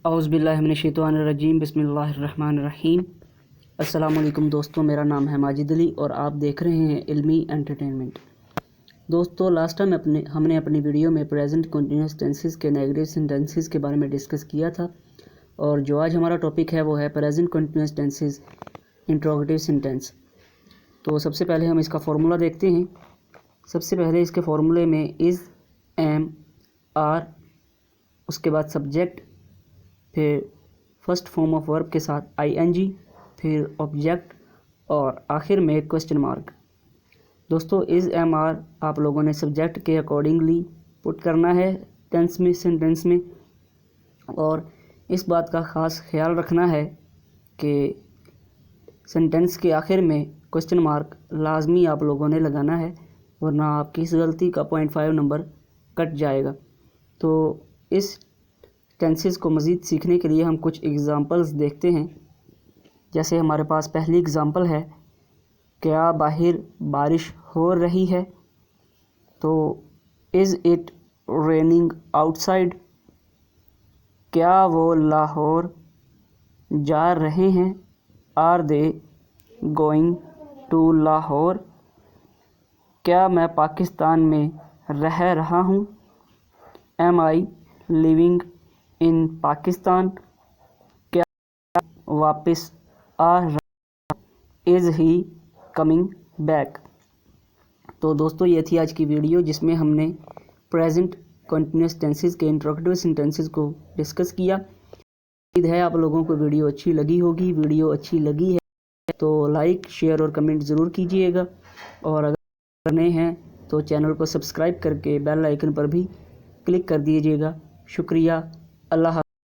اعوذ باللہ من الشیطان الرجیم، بسم اللہ الرحمن الرحیم۔ السلام علیکم دوستوں، میرا نام ہے ماجد علی اور آپ دیکھ رہے ہیں علمی انٹرٹینمنٹ۔ دوستوں، لاسٹ ٹائم ہم نے اپنی ویڈیو میں پریزنٹ کنٹینیوس ٹینسز کے نیگیٹو سینٹینسز کے بارے میں ڈسکس کیا تھا، اور جو آج ہمارا ٹاپک ہے وہ ہے پریزنٹ کنٹینیوس ٹینسز انٹروگیٹیو سینٹینس۔ تو سب سے پہلے ہم اس کا فارمولا دیکھتے ہیں۔ سب سے پہلے اس کے فارمولے میں از، ایم، آر، اس کے بعد سبجیکٹ، پھر فرسٹ فارم آف ورب کے ساتھ آئی این جی، پھر آبجیکٹ اور آخر میں کوسچن مارک۔ دوستو، از ایم آر آپ لوگوں نے سبجیکٹ کے اکارڈنگلی پٹ کرنا ہے ٹینس میں، سینٹینس میں، اور اس بات کا خاص خیال رکھنا ہے کہ سینٹینس کے آخر میں کوسچن مارک لازمی آپ لوگوں نے لگانا ہے، ورنہ آپ کی اس غلطی کا 0.5 نمبر کٹ جائے گا۔ تو اس ٹینسز کو مزید سیکھنے کے لیے ہم کچھ ایگزامپلز دیکھتے ہیں۔ جیسے ہمارے پاس پہلی ایگزامپل ہے، کیا باہر بارش ہو رہی ہے؟ تو از اٹ ریننگ آؤٹ سائڈ؟ کیا وہ لاہور جا رہے ہیں؟ Are they going to Lahore? کیا میں پاکستان میں رہ رہا ہوں؟ Am I living in Pakistan? کیا واپس آ رہا؟ Is he coming back? تو دوستو، یہ تھی آج کی ویڈیو جس میں ہم نے پریزنٹ کنٹینیوس ٹینسز کے انٹروگیٹیو سینٹینسز کو ڈسکس کیا۔ امید ہے آپ لوگوں کو ویڈیو اچھی لگی ہوگی۔ ویڈیو اچھی لگی ہے تو لائک، شیئر اور کمنٹ ضرور کیجیے گا، اور اگر نئے ہیں تو چینل کو سبسکرائب کر کے بیل آئیکن پر بھی کلک کر دیجیے گا۔ شکریہ، اللہ حافظ۔